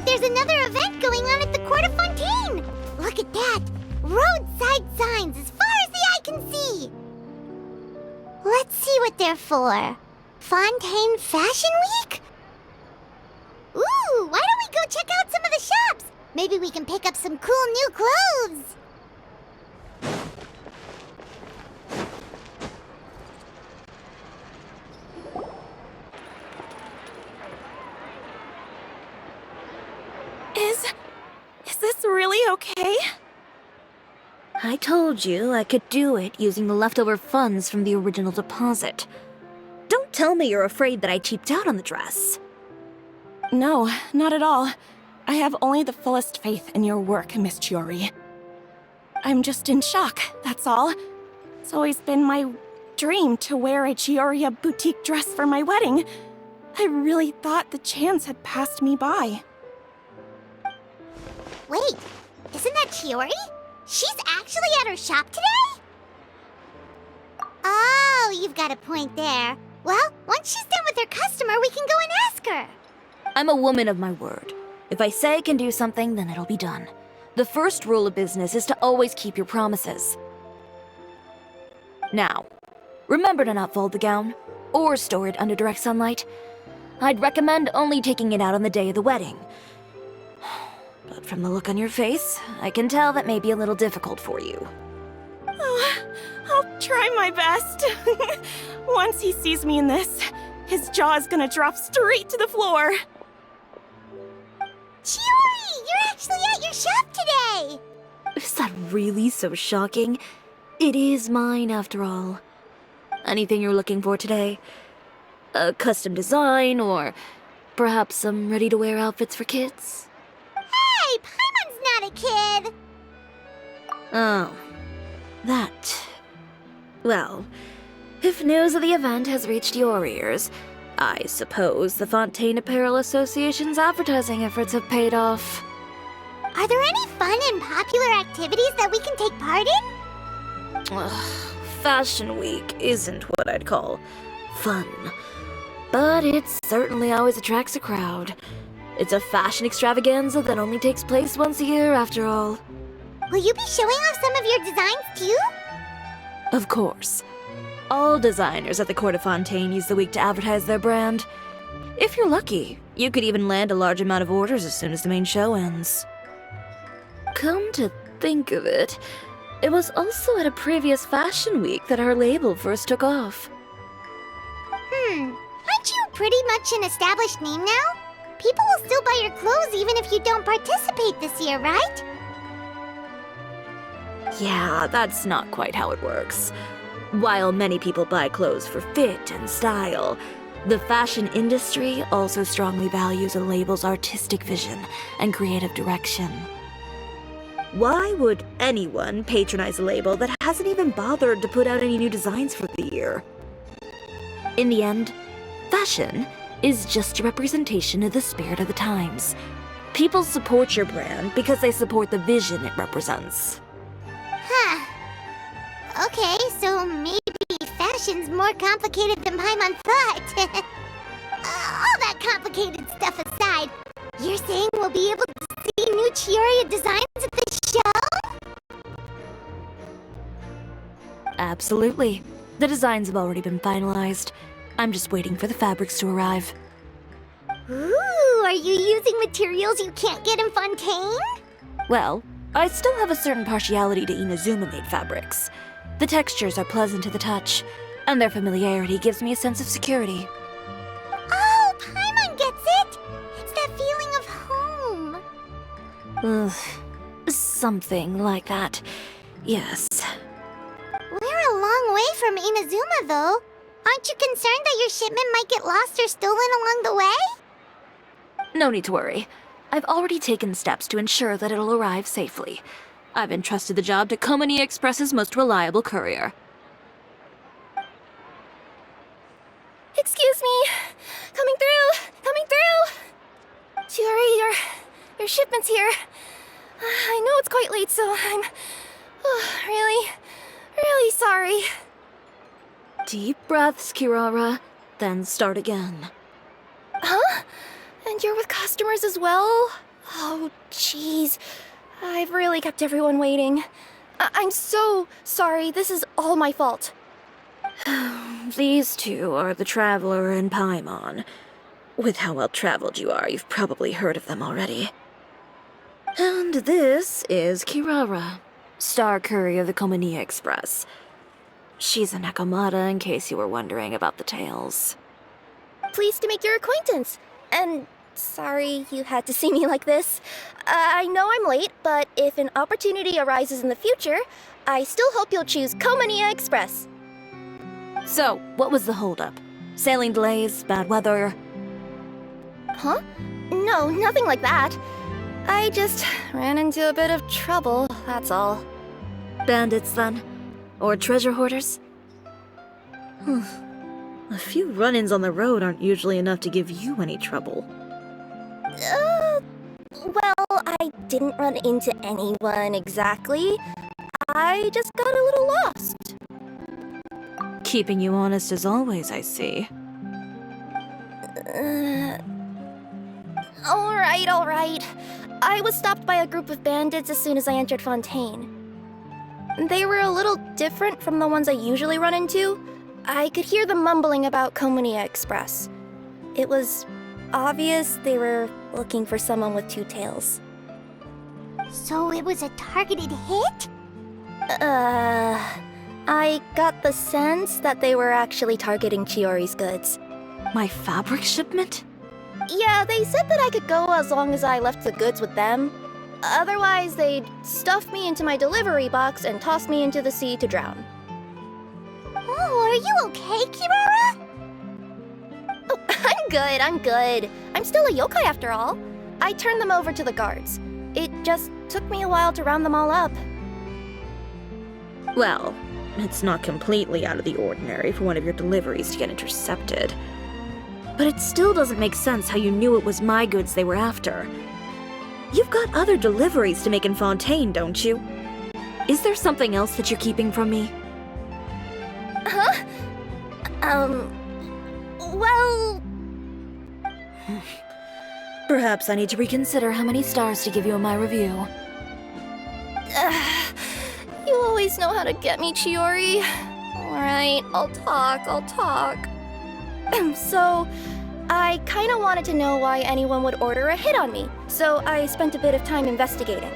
like there's another event going on at the court of Fontaine! Look at that! Roadside signs as far as the eye can see! Let's see what they're for. Fontaine Fashion Week? Ooh, why don't we go check out some of the shops? Maybe we can pick up some cool new clothes! Is this really okay? I told you I could do it using the leftover funds from the original deposit. Don't tell me you're afraid that I cheaped out on the dress. No, not at all. I have only the fullest faith in your work, Miss Chiori. I'm just in shock, that's all. It's always been my dream to wear a Chiori boutique dress for my wedding. I really thought the chance had passed me by. Wait, isn't that Chiori? She's actually at her shop today? Oh, you've got a point there. Well, once she's done with her customer, we can go and ask her. I'm a woman of my word. If I say I can do something, then it'll be done. The first rule of business is to always keep your promises. Now, remember to not fold the gown, or store it under direct sunlight. I'd recommend only taking it out on the day of the wedding. But from the look on your face, I can tell that may be a little difficult for you. Oh, I'll try my best. Once he sees me in this, his jaw is gonna drop straight to the floor. Chiori, you're actually at your shop today! Is that really so shocking? It is mine, after all. Anything you're looking for today? A custom design, or perhaps some ready-to-wear outfits for kids? Hey, Paimon's not a kid! Oh, that. Well, if news of the event has reached your ears, I suppose the Fontaine Apparel Association's advertising efforts have paid off. Are there any fun and popular activities that we can take part in? Ugh, Fashion Week isn't what I'd call fun, but it certainly always attracts a crowd. It's a fashion extravaganza that only takes place once a year, after all. Will you be showing off some of your designs, too? Of course. All designers at the Court of Fontaine use the week to advertise their brand. If you're lucky, you could even land a large amount of orders as soon as the main show ends. Come to think of it, it was also at a previous Fashion Week that our label first took off. Aren't you pretty much an established name now? People will still buy your clothes even if you don't participate this year, right? Yeah, that's not quite how it works. While many people buy clothes for fit and style, the fashion industry also strongly values a label's artistic vision and creative direction. Why would anyone patronize a label that hasn't even bothered to put out any new designs for the year? In the end, fashion is just a representation of the spirit of the times. People support your brand because they support the vision it represents. Huh. Okay, so maybe fashion's more complicated than Paimon thought. All that complicated stuff aside, you're saying we'll be able to see new Chiori designs at the show? Absolutely. The designs have already been finalized. I'm just waiting for the fabrics to arrive. Ooh, are you using materials you can't get in Fontaine? Well, I still have a certain partiality to Inazuma-made fabrics. The textures are pleasant to the touch, and their familiarity gives me a sense of security. Oh, Paimon gets it! It's that feeling of home. Ugh, something like that. Yes. We're a long way from Inazuma, though. Aren't you concerned that your shipment might get lost or stolen along the way? No need to worry. I've already taken steps to ensure that it'll arrive safely. I've entrusted the job to Komani Express's most reliable courier. Excuse me! Coming through! Coming through! Chiori, your shipment's here. I know it's quite late, so I'm really sorry. Deep breaths, Kirara, then start again. Huh? And you're with customers as well? Oh, jeez. I've really kept everyone waiting. I'm so sorry. This is all my fault. These two are the Traveler and Paimon. With how well traveled you are, you've probably heard of them already. And this is Kirara, Star Courier of the Komania Express. She's a Nakamata, in case you were wondering about the tales. Pleased to make your acquaintance. And sorry you had to see me like this. I know I'm late, but if an opportunity arises in the future, I still hope you'll choose Komania Express. So, what was the holdup? Sailing delays, bad weather? Huh? No, nothing like that. I just ran into a bit of trouble, that's all. Bandits, then? Or treasure hoarders? A few run-ins on the road aren't usually enough to give you any trouble. Well, I didn't run into anyone exactly. I just got a little lost. Keeping you honest as always, I see. Alright. I was stopped by a group of bandits as soon as I entered Fontaine. They were a little different from the ones I usually run into. I could hear them mumbling about Komania Express. It was obvious they were looking for someone with two tails. So it was a targeted hit? I got the sense that they were actually targeting Chiori's goods. My fabric shipment? Yeah, they said that I could go as long as I left the goods with them. Otherwise, they'd stuff me into my delivery box and toss me into the sea to drown. Oh, are you okay, Kirara? Oh, I'm good. I'm still a yokai after all. I turned them over to the guards. It just took me a while to round them all up. Well, it's not completely out of the ordinary for one of your deliveries to get intercepted. But it still doesn't make sense how you knew it was my goods they were after. You've got other deliveries to make in Fontaine, don't you? Is there something else that you're keeping from me? Huh? Well... Perhaps I need to reconsider how many stars to give you in my review. You always know how to get me, Chiori. Alright, I'll talk. So, I kinda wanted to know why anyone would order a hit on me, so I spent a bit of time investigating.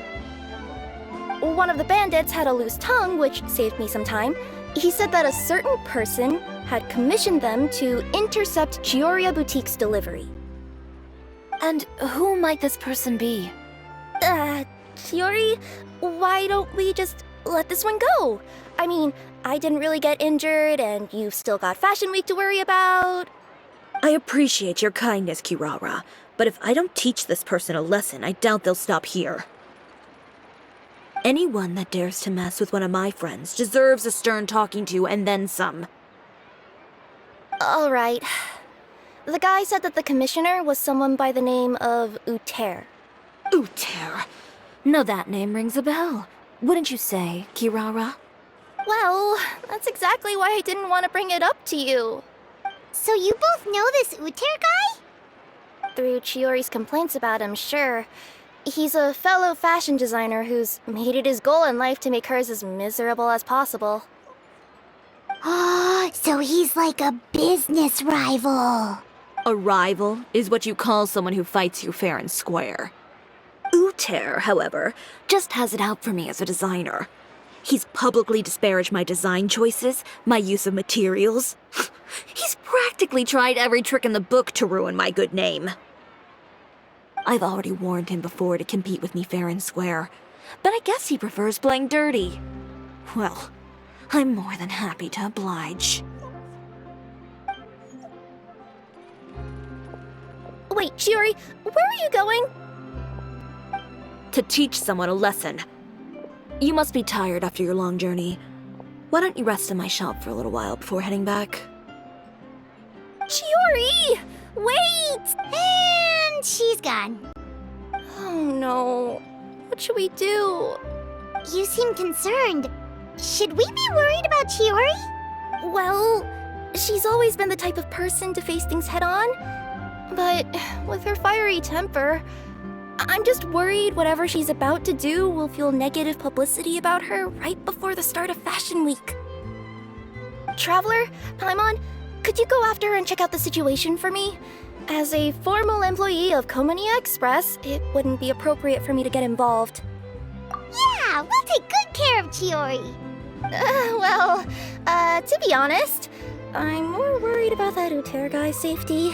One of the bandits had a loose tongue, which saved me some time. He said that a certain person had commissioned them to intercept Chiori Boutique's delivery. And who might this person be? Chiori, why don't we just let this one go? I mean, I didn't really get injured, and you've still got Fashion Week to worry about. I appreciate your kindness, Kirara, but if I don't teach this person a lesson, I doubt they'll stop here. Anyone that dares to mess with one of my friends deserves a stern talking to and then some. Alright. The guy said that the commissioner was someone by the name of Uter. Uter. Now that name rings a bell. Wouldn't you say, Kirara? Well, that's exactly why I didn't want to bring it up to you. So you both know this Uter guy? Through Chiori's complaints about him, sure. He's a fellow fashion designer who's made it his goal in life to make hers as miserable as possible. Oh, so he's like a business rival. A rival is what you call someone who fights you fair and square. Uter, however, just has it out for me as a designer. He's publicly disparaged my design choices, my use of materials. He's practically tried every trick in the book to ruin my good name. I've already warned him before to compete with me fair and square, but I guess he prefers playing dirty. Well, I'm more than happy to oblige. Wait, Chiori, where are you going? To teach someone a lesson. You must be tired after your long journey. Why don't you rest in my shop for a little while before heading back? Chiori! Wait! And she's gone. Oh no. What should we do? You seem concerned. Should we be worried about Chiori? Well, she's always been the type of person to face things head on. But with her fiery temper, I'm just worried whatever she's about to do will fuel negative publicity about her right before the start of Fashion Week. Traveler, Paimon, could you go after her and check out the situation for me? As a formal employee of Komania Express, it wouldn't be appropriate for me to get involved. Yeah, we'll take good care of Chiori. To be honest, I'm more worried about that Uter guy's safety.